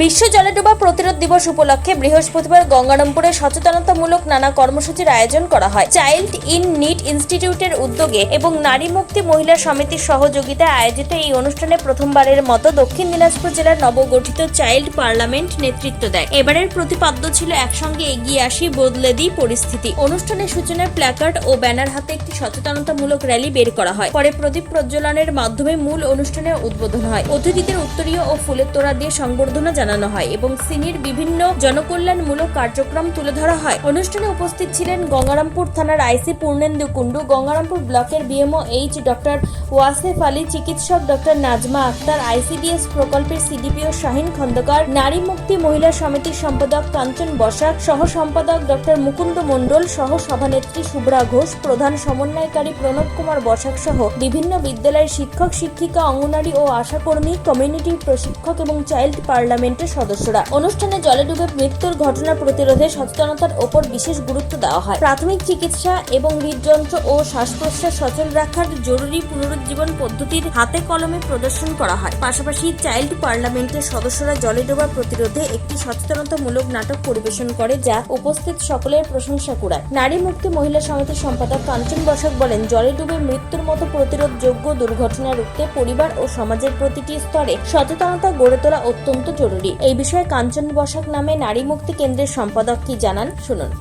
বিশ্ব জলেডোবা প্রতিরোধ দিবস উপলক্ষে বৃহস্পতিবার গঙ্গারামপুরে সচেতনতামূলক নানা কর্মসূচির আয়োজন করা হয়। চাইল্ড ইন নিড ইনস্টিটিউটের উদ্যোগে এবং নারী মুক্তি মহিলা সমিতির সহযোগিতায় আয়োজিত এই অনুষ্ঠানে প্রথমবারের মতো দক্ষিণ দিনাজপুর জেলার নবগঠিত চাইল্ড পার্লামেন্ট নেতৃত্ব দেয়। এবারের প্রতিপাদ্য ছিল একসঙ্গে এগিয়ে আসি, বদলে দিই পরিস্থিতি। অনুষ্ঠানের সূচনায় প্ল্যাকার্ড ও ব্যানার হাতে একটি সচেতনতামূলক র্যালি বের করা হয়। পরে প্রদীপ প্রজ্বলনের মাধ্যমে মূল অনুষ্ঠানের উদ্বোধন হয়। অতিথিদের উত্তরীয় ও ফুলের তোড়া দিয়ে সংবর্ধনা জানানো হয় এবং সিনির বিভিন্ন জনকল্যাণমূলক কার্যক্রম তুলে ধরা হয়। অনুষ্ঠানে উপস্থিত ছিলেন গঙ্গারামপুর থানার আইসি পূর্ণেন্দু কুণ্ডু, গঙ্গারামপুর ব্লকের BMO H doctor Wasef Ali, চিকিৎসক ডক্টর নাজমা আক্তার, আইসিডিএস প্রকল্পের সিডিপিও শাহিন খন্দকার, নারী মুক্তি মহিলা সমিতির সম্পাদক কাঞ্চন বসাক, সহ সম্পাদক ডক্টর মুকুন্দ মণ্ডল, সহ সভানেত্রী শুভ্রা ঘোষ, প্রধান সমন্বয়কারী প্রণব কুমার বসাক সহ বিভিন্ন বিদ্যালয়ের শিক্ষক শিক্ষিকা, অঙ্গনারী ও আশাকর্মী, কমিউনিটি প্রশিক্ষক এবং চাইল্ড পার্লামেন্টের সদস্যরা। অনুষ্ঠানে জলে ডুবে মৃত্যুর ঘটনা প্রতিরোধে সচেতনতার ওপর বিশেষ গুরুত্ব দেওয়া হয়। প্রাথমিক চিকিৎসা এবং হৃদযন্ত্র ও শ্বাস প্রশ্বাস সচল রাখার জরুরি পুনরুজ্জীবন পদ্ধতির হাতে কলমে প্রদর্শন করা হয়। পাশাপাশি চাইল্ড পার্লামেন্টের সদস্যরা জলে ডোবা প্রতিরোধে একটি সচেতনতামূলক নাটক পরিবেশন করে, যা উপস্থিত সকলের প্রশংসা কুড়ায়। নারী মুক্তি মহিলা সমিতির সম্পাদক কাঞ্চন বসাক বলেন, জলে ডুবে মৃত্যুর মতো প্রতিরোধযোগ্য দুর্ঘটনা রুখতে পরিবার ও সমাজের প্রতিটি স্তরে সচেতনতা গড়ে তোলা অত্যন্ত জরুরি। এই বিষয়ে কাঞ্চন বসাক নামে নারী মুক্তি কেন্দ্রের সম্পাদক কি জানান, শুনুন।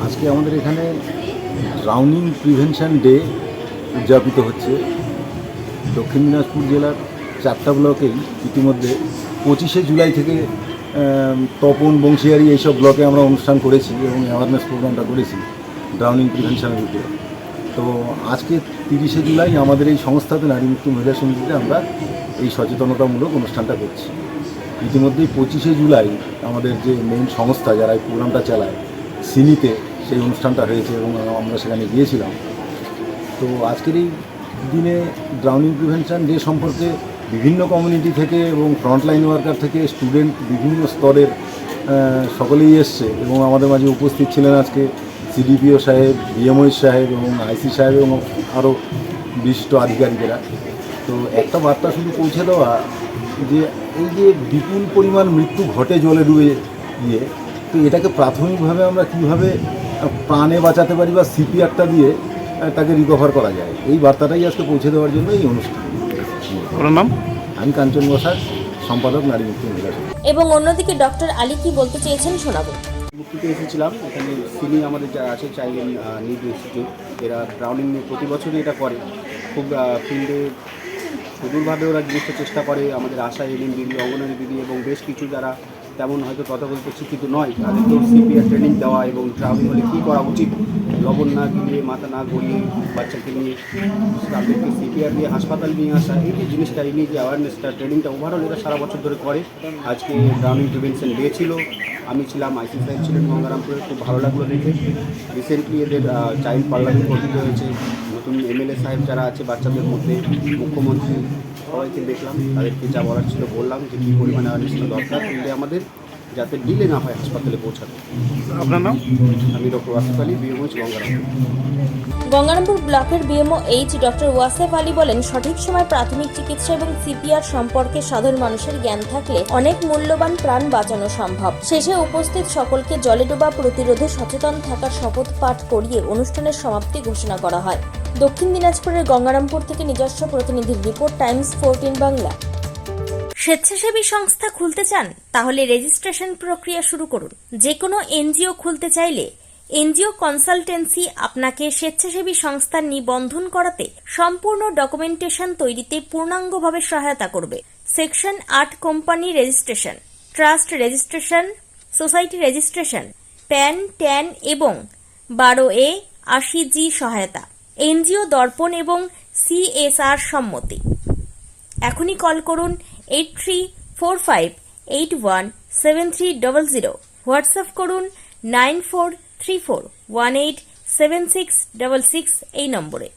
আজকে আমাদের এখানে ড্রাউনিং প্রিভেনশন ডে উদযাপিত হচ্ছে। দক্ষিণ দিনাজপুর জেলার 4টা ব্লকেই ইতিমধ্যে 25শে জুলাই থেকে তপন, বংশিয়ারি এইসব ব্লকে আমরা অনুষ্ঠান করেছি এবং অ্যাওয়ারনেস প্রোগ্রামটা করেছি ড্রাউনিং প্রিভেনশনের উপরে। তো আজকে 30শে জুলাই আমাদের এই সংস্থাতে নারী মুক্তি মহিলা সমিতিতে আমরা এই সচেতনতামূলক অনুষ্ঠানটা করছি। ইতিমধ্যেই 25শে জুলাই আমাদের যে মেইন সংস্থা যারা এই প্রোগ্রামটা চালায়, সিনিতে সেই অনুষ্ঠানটা হয়েছে এবং আমরা সেখানে গিয়েছিলাম। তো আজকের এই দিনে ড্রাউনিং প্রিভেনশন ডে সম্পর্কে বিভিন্ন কমিউনিটি থেকে এবং ফ্রন্টলাইন ওয়ার্কার থেকে স্টুডেন্ট বিভিন্ন স্তরের সকলেই এসছে এবং আমাদের মাঝে উপস্থিত ছিলেন আজকে সিডিপিও সাহেব, বিএমও সাহেব এবং আইসি সাহেব এবং আরও বিশিষ্ট আধিকারিকেরা। তো একটা বার্তা শুধু পৌঁছে দেওয়া যে এই যে বিপুল পরিমাণ মৃত্যু ঘটে জলে ডুবে গিয়ে, তো এটাকে প্রাথমিকভাবে আমরা কীভাবে প্রাণে বাঁচাতে পারি বা সিপিআরটা দিয়ে তাকে রিকভার করা যায়, এই বার্তাটাই আজকে পৌঁছে দেওয়ার জন্য এই অনুষ্ঠান। আপনার নাম? আমি কাঞ্চন বসাক, সম্পাদক নারী মুক্তি মহিলা। এবং অন্যদিকে ডক্টর আলী কি বলতে চেয়েছেন শোনাবো। মুক্তিতে এসেছিলাম, এখানে সিনি আমাদের যারা আছে চাইল্ড ইন নিড ইনস্টিটিউট, এরা ড্রাউনিং নিয়ে প্রতি বছরই এটা করে। খুব ফিল্ডে সুদূরভাবে ওরা জিনিসটা চেষ্টা করে। আমাদের আশা এলিম দিদি, অঙ্গনারী দিদি এবং বেশ কিছু যারা তেমন হয়তো তথাকথিত শিক্ষিত নয়, তাদেরকেও সিপিআর ট্রেনিং দেওয়া এবং ড্রাউনিং হলে কী করা উচিত, লবণ না গিয়ে মাথা না গড়িয়ে বাচ্চাকে নিয়ে তাদেরকে সিপিআর দিয়ে হাসপাতাল নিয়ে আসা, এই যে জিনিসটা, এই নিয়ে যে অ্যাওয়ারনেসটা, ট্রেনিংটা ওভারঅল এরা সারা বছর ধরে করে। আজকে ড্রাউনিং প্রিভেনশন ডে ছিল, আমি ছিলাম, আইসি সাহেব ছিলেন গঙ্গারামপুরে। খুব ভালো লাগলো দেখে। রিসেন্টলি এদের চাইল্ড পার্লামেন্ট গঠিত হয়েছে। নতুন এমএলএ সাহেব যারা আছে বাচ্চাদের মধ্যে, মুখ্যমন্ত্রী, সবাইকে দেখলাম, তাদেরকে যা বলার ছিল বললাম যে কী পরিমাণে অ্যাওয়ারনেসটা দরকার, কিন্তু আমাদের যাতে ডিলে না হয় হাসপাতালে পৌঁছাতে। আপনার নাম? আমি ডক্টর ওয়াসেফ আলী, বিএমও গঙ্গারামপুর। গঙ্গারামপুর ব্লকের BMO H doctor Wasef Ali বলেন, সঠিক সময় প্রাথমিক চিকিৎসা এবং সিপিআর সম্পর্কে সাধারণ মানুষের জ্ঞান থাকলে অনেক মূল্যবান প্রাণ বাঁচানো সম্ভব। শেষে উপস্থিত সকলকে জলে ডোবা প্রতিরোধে সচেতন থাকার শপথ পাঠ করিয়ে অনুষ্ঠানের সমাপ্তি ঘোষণা করা হয়। দক্ষিণ দিনাজপুরের গঙ্গারামপুর থেকে নিজস্ব প্রতিনিধির রিপোর্ট, টাইমস 14 বাংলা। স্বেচ্ছাসেবী সংস্থা খুলতে চান? তাহলে রেজিস্ট্রেশন প্রক্রিয়া শুরু করুন। যে কোনো এনজিও খুলতে চাইলে এনজিও কনসালটেন্সি আপনাকে স্বেচ্ছাসেবী সংস্থার নিবন্ধন করাতে সম্পূর্ণ ডকুমেন্টেশন তৈরিতে পূর্ণাঙ্গভাবে সহায়তা করবে। Section 8 company registration, trust registration, society registration, pan, tan এবং 12A 80G সহায়তা, এনজিও দর্পণ এবং CSR সম্মতি। এখনই কল করুন 8345817300, হোয়াটসঅ্যাপ করুন 9434187666 এই নম্বরে।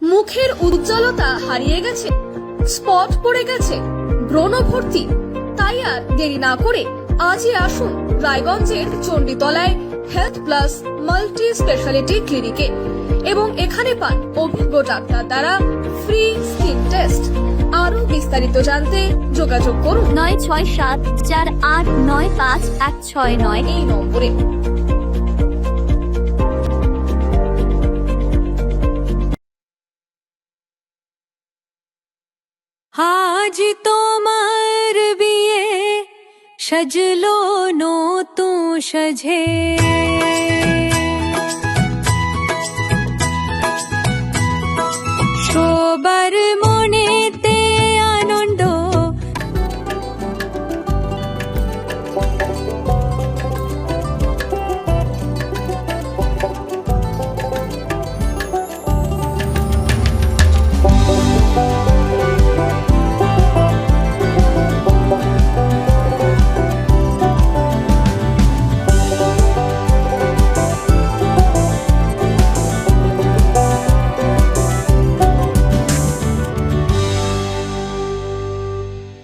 মুখের উজ্জ্বলতা হারিয়ে গেছে, স্পট পড়ে গেছে, ব্রণ ভর্তি, তাই আর দেরি না করে আজই আসুন রায়গঞ্জের চণ্ডীতলায় হেলথ প্লাস মাল্টি স্পেশালিটি ক্লিনিকে এবং এখানে পান অভিজ্ঞ ডাক্তার দ্বারা ফ্রি স্কিন টেস্ট। আরো বিস্তারিত জানতে যোগাযোগ করুন 9674895169 এই নম্বরে। আজ তোমার বিয়ে সাজলো নতুন সাজে